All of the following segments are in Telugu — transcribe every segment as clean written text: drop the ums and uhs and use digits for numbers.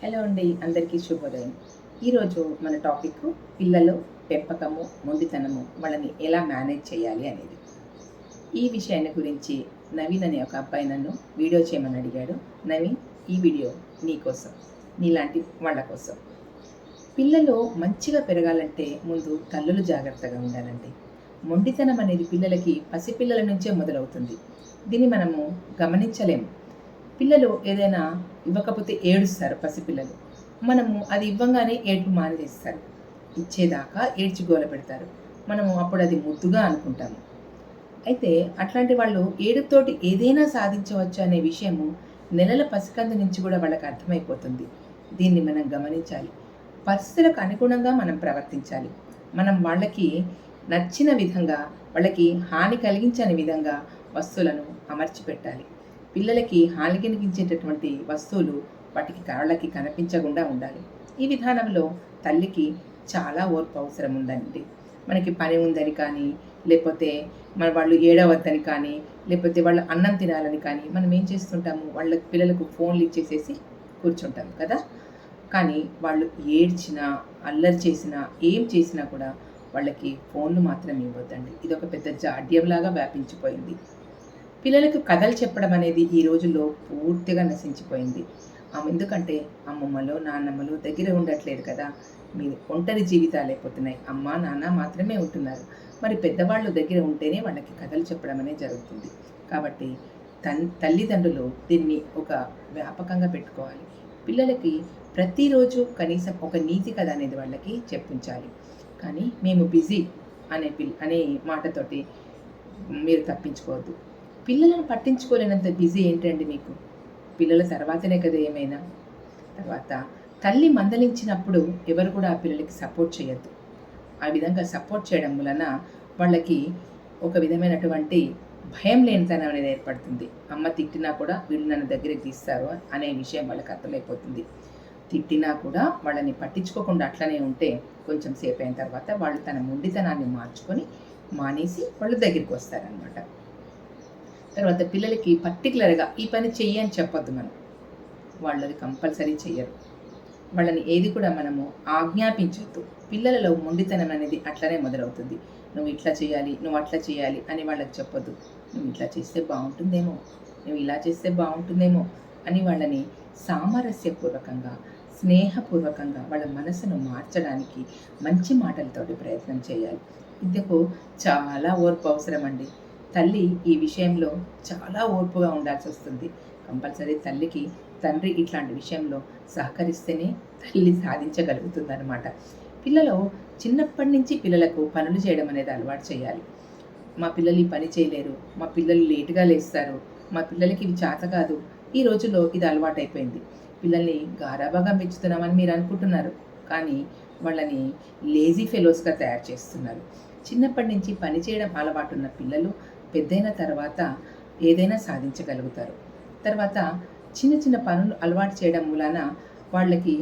హలో అండి, అందరికీ శుభోదయం. ఈరోజు మన టాపిక్ పిల్లలు పెంపకము, మొండితనము వాళ్ళని ఎలా మేనేజ్ చేయాలి అనేది. ఈ విషయాన్ని గురించి నవీన్ అనే ఒక అబ్బాయి నన్ను వీడియో చేయమని అడిగాడు. నవీన్, ఈ వీడియో నీకోసం, నీలాంటి వాళ్ళ కోసం. పిల్లలు మంచిగా పెరగాలంటే ముందు తల్లులు జాగ్రత్తగా ఉండాలండి. మొండితనం అనేది పిల్లలకి పసిపిల్లల నుంచే మొదలవుతుంది. దీన్ని మనము గమనించలేము. పిల్లలు ఏదైనా ఇవ్వకపోతే ఏడుస్తారు పసిపిల్లలు. మనము అది ఇవ్వంగానే ఏడుపు మానేస్తారు. ఇచ్చేదాకా ఏడ్చి గోల పెడతారు. మనము అప్పుడు అది ముద్దుగా అనుకుంటాము. అయితే అట్లాంటి వాళ్ళు ఏడుపుతోటి ఏదైనా సాధించవచ్చు అనే విషయము నెలల పసికందు నుంచి కూడా వాళ్ళకి అర్థమైపోతుంది. దీన్ని మనం గమనించాలి. పరిస్థితులకు అనుగుణంగా మనం ప్రవర్తించాలి. మనం వాళ్ళకి నచ్చిన విధంగా, వాళ్ళకి హాని కలిగించని విధంగా వస్తువులను అమర్చి పెట్టాలి. పిల్లలకి హాని కలిగించేటటువంటి వస్తువులు వాళ్ళకి కనిపించకుండా ఉండాలి. ఈ విధానంలో తల్లికి చాలా ఓర్పు అవసరం ఉందండి. మనకి పని ఉందని కానీ, లేకపోతే వాళ్ళు ఏడవద్దని కానీ, లేకపోతే వాళ్ళు అన్నం తినాలని కానీ మనం ఏం చేస్తుంటాము, వాళ్ళ పిల్లలకు ఫోన్లు ఇచ్చేసేసి కూర్చుంటాము కదా. కానీ వాళ్ళు ఏడ్చినా, అల్లరి చేసినా, ఏం చేసినా కూడా వాళ్ళకి ఫోన్లు మాత్రం ఇవ్వద్దండి. ఇది ఒక పెద్ద జాడ్యంలాగా వ్యాపించిపోయింది. పిల్లలకు కథలు చెప్పడం అనేది ఈ రోజుల్లో పూర్తిగా నశించిపోయింది. ఎందుకంటే అమ్మమ్మలు, నాన్నమ్మలు దగ్గర ఉండట్లేదు కదా. మీరు ఒంటరి జీవితాలు అయిపోతున్నాయి. అమ్మ, నాన్న మాత్రమే ఉంటున్నారు. మరి పెద్దవాళ్ళు దగ్గర ఉంటేనే వాళ్ళకి కథలు చెప్పడం అనేది జరుగుతుంది. కాబట్టి తల్లిదండ్రులు దీన్ని ఒక వ్యాపకంగా పెట్టుకోవాలి. పిల్లలకి ప్రతిరోజు కనీసం ఒక నీతి కథ అనేది వాళ్ళకి చెప్పించాలి. కానీ మేము బిజీ అనే మాటతోటి మీరు తప్పించుకోవద్దు. పిల్లలను పట్టించుకోలేనంత బిజీ ఏంటండి మీకు? పిల్లల తర్వాతనే కదా ఏమైనా. తర్వాత తల్లి మందలించినప్పుడు ఎవరు కూడా ఆ పిల్లలకి సపోర్ట్ చేయొద్దు. ఆ విధంగా సపోర్ట్ చేయడం వలన వాళ్ళకి ఒక విధమైనటువంటి భయం లేనితనం అనేది ఏర్పడుతుంది. అమ్మ తిట్టినా కూడా వీళ్ళు నన్ను దగ్గరికి తీస్తారు అనే విషయం వాళ్ళకి అర్థమైపోతుంది. తిట్టినా కూడా వాళ్ళని పట్టించుకోకుండా అట్లనే ఉంటే కొంచెం సేపు అయిన తర్వాత వాళ్ళు తన మొండితనాన్ని మార్చుకొని మానేసి వాళ్ళు దగ్గరికి వస్తారనమాట. తర్వాత పిల్లలకి పర్టికులర్గా ఈ పని చెయ్యి అని చెప్పొద్దు మనం. వాళ్ళది కంపల్సరీ చెయ్యరు. వాళ్ళని ఏది కూడా మనము ఆజ్ఞాపించొద్దు. పిల్లలలో మొండితనం అనేది అట్లనే మొదలవుతుంది. నువ్వు ఇట్లా చేయాలి, నువ్వు అట్లా చేయాలి అని వాళ్ళకి చెప్పొద్దు. నువ్వు ఇట్లా చేస్తే బాగుంటుందేమో, నువ్వు ఇలా చేస్తే బాగుంటుందేమో అని వాళ్ళని సామరస్యపూర్వకంగా, స్నేహపూర్వకంగా వాళ్ళ మనసును మార్చడానికి మంచి మాటలతోటి ప్రయత్నం చేయాలి. ఇందుకు చాలా ఓర్పు అవసరం అండి. తల్లి ఈ విషయంలో చాలా ఓర్పుగా ఉండాల్సి వస్తుంది. కంపల్సరీ తల్లికి తండ్రి ఇట్లాంటి విషయంలో సహకరిస్తేనే తల్లి సాధించగలుగుతుందన్నమాట. పిల్లలు చిన్నప్పటి నుంచి పిల్లలకు పనులు చేయడం అనేది అలవాటు చేయాలి. మా పిల్లలు ఈ పని చేయలేరు, మా పిల్లలు లేటుగా లేస్తారు, మా పిల్లలకి ఇవి చేత కాదు. ఈ రోజుల్లో ఇది అలవాటు అయిపోయింది. పిల్లల్ని గారాబాగా పెంచుతున్నామని మీరు అనుకుంటున్నారు, కానీ వాళ్ళని లేజీ ఫెలోస్గా తయారు చేస్తున్నారు. చిన్నప్పటి నుంచి పని చేయడం అలవాటు ఉన్న పిల్లలు పెద్దయిన తర్వాత ఏదైనా సాధించగలుగుతారు. తర్వాత చిన్న చిన్న పనులు అలవాటు చేయడం వలన వాళ్ళకి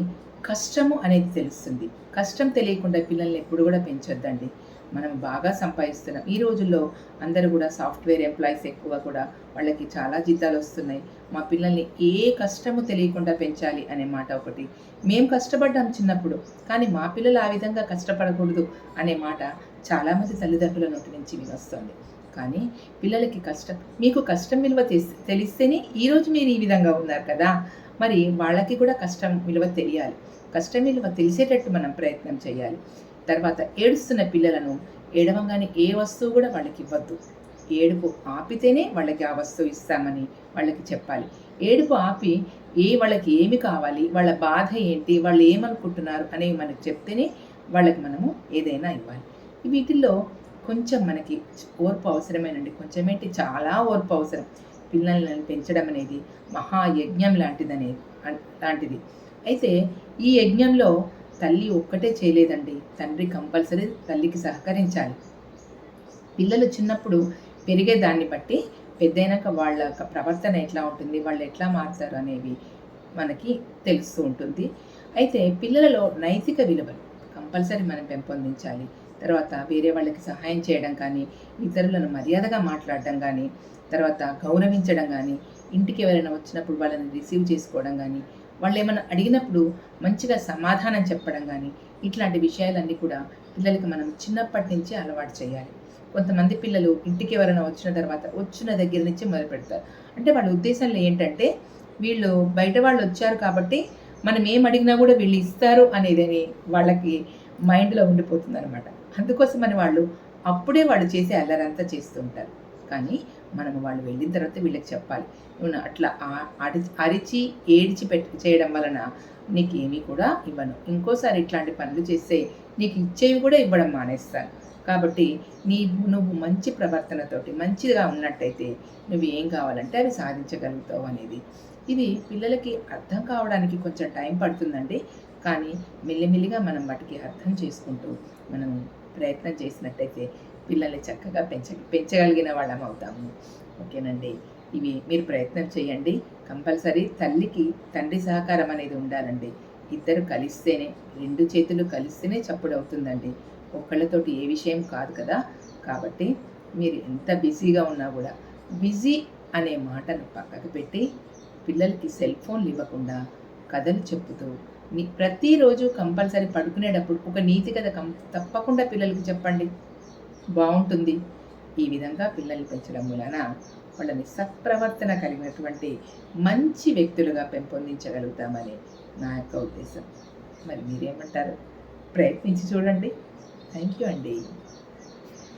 కష్టము అనేది తెలుస్తుంది. కష్టం తెలియకుండా పిల్లల్ని ఎప్పుడు కూడా పెంచొద్దండి. మనం బాగా సంపాదిస్తున్నాం. ఈ రోజుల్లో అందరూ కూడా సాఫ్ట్వేర్ ఎంప్లాయీస్ ఎక్కువ కూడా, వాళ్ళకి చాలా జీతాలు వస్తున్నాయి. మా పిల్లల్ని ఏ కష్టము తెలియకుండా పెంచాలి అనే మాట ఒకటి. మేము కష్టపడ్డాం చిన్నప్పుడు, కానీ మా పిల్లలు ఆ విధంగా కష్టపడకూడదు అనే మాట చాలామంది తల్లిదండ్రుల నోటి నుంచి వినొస్తుంది. కానీ పిల్లలకి మీకు కష్టం విలువ తెలిస్తేనే ఈరోజు మీరు ఈ విధంగా ఉన్నారు కదా. మరి వాళ్ళకి కూడా కష్టం విలువ తెలియాలి. కష్టం విలువ తెలిసేటట్టు మనం ప్రయత్నం చేయాలి. తర్వాత ఏడుస్తున్న పిల్లలను ఏడవంగానే ఏ వస్తువు కూడా వాళ్ళకి ఇవ్వద్దు. ఏడుపు ఆపితేనే వాళ్ళకి ఆ వస్తువు ఇస్తామని వాళ్ళకి చెప్పాలి. ఏడుపు ఆపి వాళ్ళకి ఏమి కావాలి, వాళ్ళ బాధ ఏంటి, వాళ్ళు ఏమనుకుంటున్నారు అనేవి మనకు చెప్తేనే వాళ్ళకి మనము ఏదైనా ఇవ్వాలి. వీటిల్లో కొంచెం మనకి ఓర్పు అవసరమేనండి. కొంచెం ఏంటి, చాలా ఓర్పు అవసరం. పిల్లల్ని పెంచడం అనేది మహాయజ్ఞం లాంటిది. అయితే ఈ యజ్ఞంలో తల్లి ఒక్కటే చేయలేదండి. తండ్రి కంపల్సరీ తల్లికి సహకరించాలి. పిల్లలు చిన్నప్పుడు పెరిగే దాన్ని బట్టి పెద్దయినాక వాళ్ళ ప్రవర్తన ఎట్లా ఉంటుంది, వాళ్ళు ఎట్లా మారుతారు అనేవి మనకి తెలుస్తూ ఉంటుంది. అయితే పిల్లలలో నైతిక విలువలు కంపల్సరీ మనం పెంపొందించాలి. తర్వాత వేరే వాళ్ళకి సహాయం చేయడం కానీ, ఇతరులను మర్యాదగా మాట్లాడడం కానీ, తర్వాత గౌరవించడం కానీ, ఇంటికి ఎవరైనా వచ్చినప్పుడు వాళ్ళని రిసీవ్ చేసుకోవడం కానీ, వాళ్ళు ఏమైనా అడిగినప్పుడు మంచిగా సమాధానం చెప్పడం కానీ ఇట్లాంటి విషయాలన్నీ కూడా పిల్లలకి మనం చిన్నప్పటి నుంచే అలవాటు చేయాలి. కొంతమంది పిల్లలు ఇంటికి ఎవరైనా వచ్చిన తర్వాత వచ్చిన దగ్గర నుంచి మొదలు పెడతారు. అంటే వాళ్ళ ఉద్దేశంలో ఏంటంటే వీళ్ళు బయట వాళ్ళు వచ్చారు కాబట్టి మనం ఏం అడిగినా కూడా వీళ్ళు ఇస్తారు అనేది వాళ్ళకి మైండ్లో ఉండిపోతుందన్నమాట. అందుకోసమని వాళ్ళు అప్పుడే వాళ్ళు చేసే అల్లరంతా చేస్తూ ఉంటారు. కానీ మనము వాళ్ళు వెళ్ళిన తర్వాత వీళ్ళకి చెప్పాలి, నువ్వు అట్లా అరిచి ఏడ్చి చేయడం వలన నీకేమీ కూడా ఇవ్వను, ఇంకోసారి ఇట్లాంటి పనులు చేస్తే నీకు ఇచ్చేవి కూడా ఇవ్వడం మానేస్తాను. కాబట్టి నువ్వు మంచి ప్రవర్తనతోటి మంచిగా ఉన్నట్టయితే నువ్వు ఏం కావాలంటే అవి సాధించగలుగుతావు అనేది. ఇది పిల్లలకి అర్థం కావడానికి కొంచెం టైం పడుతుందండి. కానీ మెల్లిమెల్లిగా మనం వాటికి అర్థం చేసుకుంటూ మనం ప్రయత్నం చేసినట్టయితే పిల్లల్ని చక్కగా పెంచగలిగిన వాళ్ళం అవుతాము. ఓకేనండి. ఇవి మీరు ప్రయత్నం చేయండి. కంపల్సరీ తల్లికి తండ్రి సహకారం అనేది ఉండాలండి. ఇద్దరు కలిస్తేనే, 2 చేతులు కలిస్తేనే చప్పుడవుతుందండి. ఒక్కళ్ళతోటి ఏ విషయం కాదు కదా. కాబట్టి మీరు ఎంత బిజీగా ఉన్నా కూడా బిజీ అనే మాటను పక్కకు పెట్టి పిల్లలకి సెల్ ఫోన్లు ఇవ్వకుండా కథలు చెప్పుతూ ప్రతిరోజు కంపల్సరీ పడుకునేటప్పుడు ఒక నీతి కథ తప్పకుండా పిల్లలకి చెప్పండి, బాగుంటుంది. ఈ విధంగా పిల్లల్ని పెంచడం వలన వాళ్ళని సత్ప్రవర్తన కలిగినటువంటి మంచి వ్యక్తులుగా పెంపొందించగలుగుతామని నా యొక్క ఉద్దేశం. మరి మీరేమంటారు? ప్రయత్నించి చూడండి. థ్యాంక్ యూ అండి.